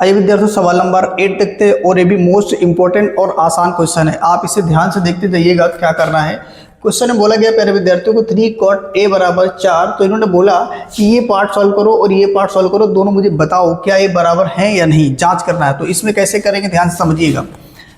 आइए विद्यार्थियों, सवाल नंबर 8 देखते हैं और ये भी मोस्ट इंपॉर्टेंट और आसान क्वेश्चन है। आप इसे ध्यान से देखते जाइएगा क्या करना है। क्वेश्चन में बोला गया प्यारे विद्यार्थियों को 3 cot a बराबर 4। तो इन्होंने बोला कि ये पार्ट सॉल्व करो और ये पार्ट सॉल्व करो, दोनों मुझे बताओ क्या ये बराबर है या नहीं, जांच करना है। तो इसमें कैसे करेंगे ध्यान से समझिएगा।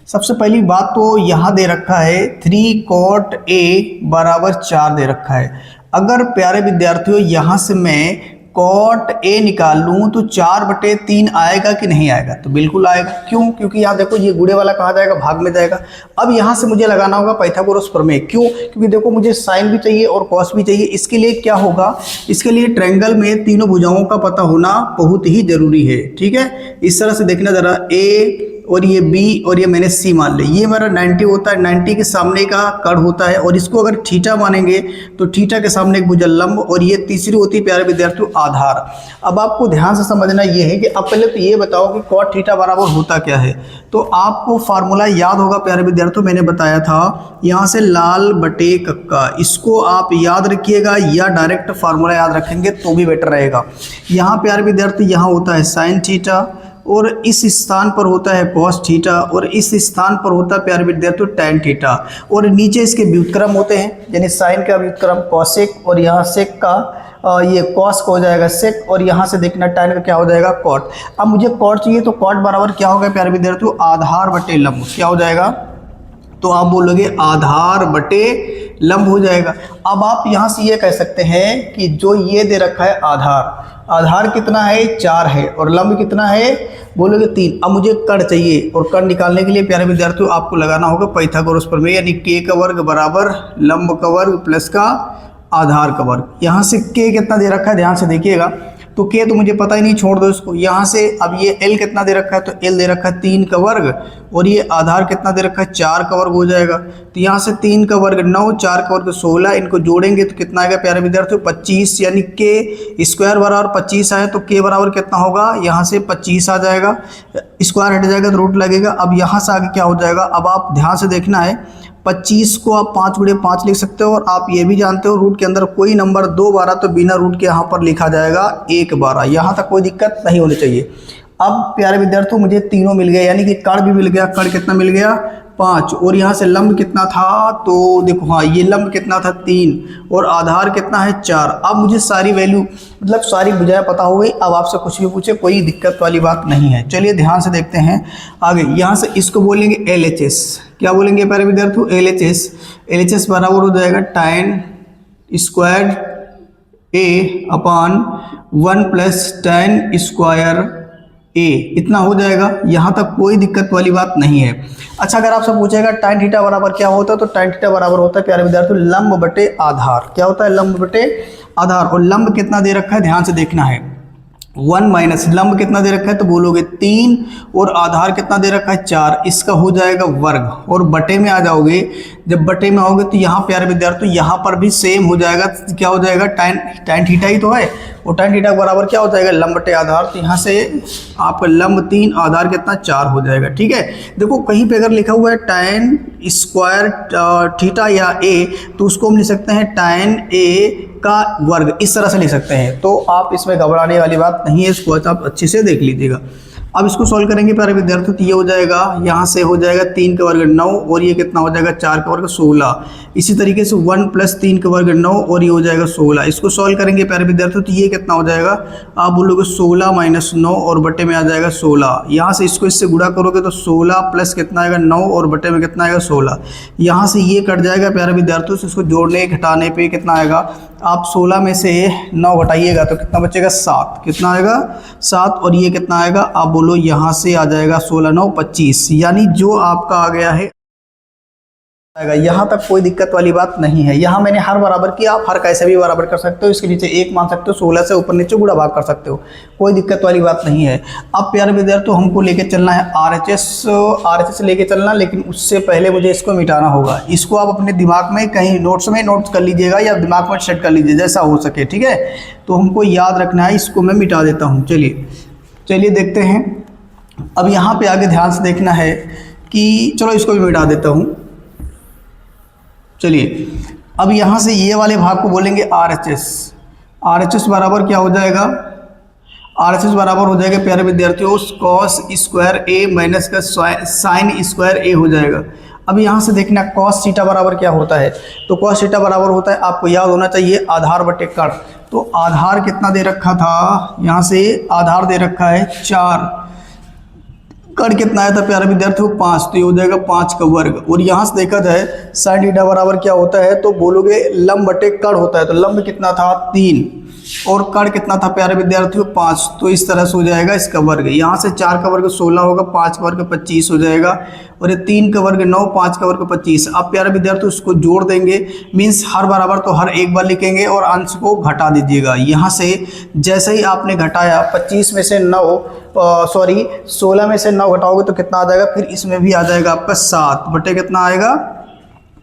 सबसे पहली बात तो यहाँ दे रखा है 3 cot a बराबर 4 दे रखा है। अगर प्यारे विद्यार्थियों यहाँ से मैं cot a निकाल लूँ तो 4/3 आएगा कि नहीं आएगा? तो बिल्कुल आएगा। क्यों? क्योंकि यहाँ देखो ये गुणे वाला कहाँ जाएगा, भाग में जाएगा। अब यहाँ से मुझे लगाना होगा पाइथागोरस प्रमेय। क्यों? क्योंकि देखो मुझे साइन भी चाहिए और कॉस भी चाहिए। इसके लिए क्या होगा, इसके लिए ट्रायंगल में तीनों भुजाओं का पता होना बहुत ही जरूरी है। ठीक है, इस तरह से देखना जरा, a और ये b और ये मैंने c मान ले। ये मेरा 90 होता है, 90 के सामने का कर्ण होता है और इसको अगर थीटा मानेंगे तो थीटा के सामने एक भुजा लंब, और ये तीसरी होती है प्यारे विद्यार्थियों आधार। अब आपको ध्यान से समझना ये है कि अब पहले तो ये बताओ कि cot थीटा बराबर होता क्या है। तो आपको फार्मूला याद होगा प्यारे विद्यार्थियों, मैंने बताया था यहाँ से लाल बटे कक्का, इसको आप याद रखिएगा या डायरेक्ट फार्मूला याद रखेंगे तो भी बेटर रहेगा। यहाँ प्यारे विद्यार्थी यहाँ होता है साइन थीटा और इस स्थान पर होता है cos थीटा और इस स्थान पर होता है प्यारे विद्यार्थियों tan थीटा, और नीचे इसके व्युत्क्रम होते हैं, यानी साइन का व्युत्क्रम cosec और यहाँ sec का ये cos का हो जाएगा sec और यहाँ से देखना tan का क्या हो जाएगा cot। अब मुझे cot चाहिए तो cot बराबर क्या होगा प्यारे विद्यार्थियों, आधार बटे लंब। क्या हो जाएगा? तो आप बोलोगे आधार बटे लंब हो जाएगा। अब आप यहाँ से ये कह सकते हैं कि जो ये दे रखा है आधार कितना है, 4 है, और लंब कितना है, बोलोगे 3। अब मुझे कर्ण चाहिए और कर्ण निकालने के लिए प्यारे विद्यार्थियों आपको लगाना होगा पाइथागोरस प्रमेय, यानी k का वर्ग बराबर लंब का वर्ग प्लस का आधार का वर्ग। यहाँ से k कितना दे रखा है ध्यान से देखिएगा, तो k तो मुझे पता ही नहीं, छोड़ दो इसको। यहाँ से अब ये l कितना दे रखा है, तो l दे रखा है 3 का वर्ग और ये आधार कितना दे रखा है, 4 का वर्ग हो जाएगा। तो यहाँ से 3 का वर्ग 9, 4 का वर्ग 16, इनको जोड़ेंगे तो कितना आएगा प्यारे विद्यार्थियों, 25, यानी k स्क्वायर बराबर 25 आए तो k बराबर कितना होगा, यहाँ से 25 आ जाएगा, स्क्वायर हट जाएगा तो रूट लगेगा। अब यहाँ से आगे क्या हो जाएगा, अब आप ध्यान से देखना है, 25 को आप 5 गुणे 5 लिख सकते हो, और आप ये भी जानते हो रूट के अंदर कोई नंबर 2 बार तो बिना रूट के यहाँ पर लिखा जाएगा 1 बार। यहाँ तक कोई दिक्कत नहीं होनी चाहिए। अब प्यारे विद्यार्थियों मुझे तीनों मिल गए, यानी कि कर्ण भी मिल गया। कर्ण कितना मिल गया, 5, और यहाँ से लंब कितना था, तो देखो हाँ ये लंब कितना था 3, और आधार कितना है 4। अब मुझे सारी वैल्यू मतलब सारी भुजाएं पता हो गई। अब आपसे कुछ भी पूछे कोई दिक्कत वाली बात नहीं है। चलिए ध्यान से देखते हैं आगे। यहाँ से इसको बोलेंगे LHS। क्या बोलेंगे प्यारे विद्यार्थियों, LHS बराबर हो जाएगा tan square a upon 1 plus tan square a, इतना हो जाएगा। यहाँ तक कोई दिक्कत वाली बात नहीं है। अच्छा, अगर आपसे पूछेगा tan थीटा बराबर क्या होता है, तो tan थीटा बराबर होता है प्यारे विद्यार्थियों लंब बटे आधार। क्या होता है, लंब बटे आधार। और लंब कितना दे रखा है ध्यान से देखना है, 1 माइनस लंब कितना दे रखा है, तो बोलोगे 3, और आधार कितना दे रखा है 4, इसका हो जाएगा वर्ग। और बटे में आ जाओगे, जब बटे में आओगे तो यहाँ प्यारे विद्यार्थी यहाँ पर भी सेम हो जाएगा। क्या हो जाएगा, tan थीटा ही तो है, और tan थीटा बराबर क्या हो जाएगा, लंब बटे आधार। तो यहाँ से आपका लंब 3, आधार कितना 4 हो जाएगा। ठीक है, देखो कहीं पे अगर लिखा हुआ है tan स्क्वायर थीटा या a, तो उसको हम लिख सकते हैं tan a का वर्ग, इस तरह से लिख सकते हैं। तो आप इसमें घबराने वाली बात नहीं है, इसको आप अच्छे से देख लीजिएगा। अब इसको सॉल्व करेंगे प्यारे विद्यार्थी, तो ये हो जाएगा, यहाँ से हो जाएगा 3 का वर्ग 9, और ये कितना हो जाएगा 4 का वर्ग 16। इसी तरीके से 1 प्लस 3 का वर्ग 9, और ये हो जाएगा 16। इसको सॉल्व करेंगे प्यारे विद्यार्थी, तो ये कितना हो जाएगा, आप बोलोगे 16 माइनस 9, और बटे में आ जाएगा 16। यहाँ से इसको इससे गुणा करोगे तो 16 प्लस कितना आएगा 9, और बटे में कितना आएगा 16। यहाँ से ये कट जाएगा प्यारे विद्यार्थियों, से इसको जोड़ने घटाने पे कितना आएगा, आप 16 में से 9 घटाइएगा तो कितना बचेगा, 7। कितना आएगा, 7, और ये कितना आएगा, आप बोलो यहाँ से आ जाएगा 16 9 25, यानी जो आपका आ गया है आएगा। यहाँ तक कोई दिक्कत वाली बात नहीं है। यहाँ मैंने हर बराबर किया, आप हर कैसे भी बराबर कर सकते हो, इसके नीचे 1 मान सकते हो, 16 से ऊपर नीचे गुणा भाग कर सकते हो, कोई दिक्कत वाली बात नहीं है। अब प्यारे विद्यार्थी हमको लेके चलना है RHS लेके चलना, लेकिन उससे पहले मुझे इसको मिटाना होगा। इसको आप अपने दिमाग में कहीं नोट्स में नोट कर लीजिएगा या दिमाग में सेट कर लीजिए, जैसा हो सके। ठीक है, तो हमको याद रखना है, इसको मैं मिटा देता हूँ। चलिए देखते हैं। अब यहाँ पे आगे ध्यान से देखना है कि चलो इसको भी मिटा देता हूँ। चलिए अब यहाँ से ये वाले भाग को बोलेंगे RHS। RHS बराबर क्या हो जाएगा, RHS बराबर हो जाएगा प्यारे विद्यार्थियों कॉस स्क्वायर ए माइनस का साइन स्क्वायर ए हो जाएगा। अब यहाँ से देखना कॉस थीटा बराबर क्या होता है, तो कॉस थीटा बराबर होता है, आपको याद होना चाहिए आधार बटे कण। तो आधार कितना दे रखा था, यहाँ से आधार दे रखा है 4, कण कितना आया था प्यारे विद्यार्थियों 5, तो ये हो जाएगा 5 का वर्ग। और यहाँ से देखा जाए साइन थीटा बराबर क्या होता है, तो बोलोगे लंब बटे कण होता है, तो लंब कितना था 3 और कण कितना था प्यारे विद्यार्थियों 5, तो इस तरह से हो जाएगा इसका वर्ग। यहाँ से 4 का वर्ग 16 होगा, 5 का वर्ग 25 हो जाएगा, और ये 3 का वर्ग 9, 5 का वर्ग 25। अब प्यारे विद्यार्थियों उसको जोड़ देंगे, मीन्स हर बराबर तो हर एक बार लिखेंगे और अंश को घटा दीजिएगा। यहाँ से जैसे ही आपने घटाया 25 में से 16 में से 9 घटाओगे तो कितना आ जाएगा, फिर इसमें भी आ जाएगा आपका 7 बटे कितना आएगा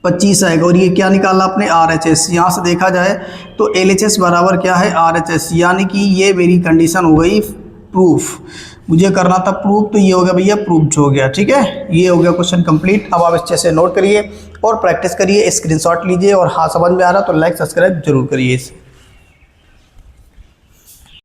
25 आएगा। और ये क्या निकाला आपने RHS। यहाँ से देखा जाए तो LHS बराबर क्या है RHS, यानी कि ये मेरी कंडीशन हो गई प्रूफ, मुझे करना था प्रूफ, तो ये हो गया भैया प्रूफ हो गया। ठीक है, ये हो गया क्वेश्चन कंप्लीट। अब आप अच्छे से नोट करिए और प्रैक्टिस करिए, स्क्रीनशॉट लीजिए, और हाँ समझ में आ रहा तो लाइक सब्सक्राइब जरूर करिए।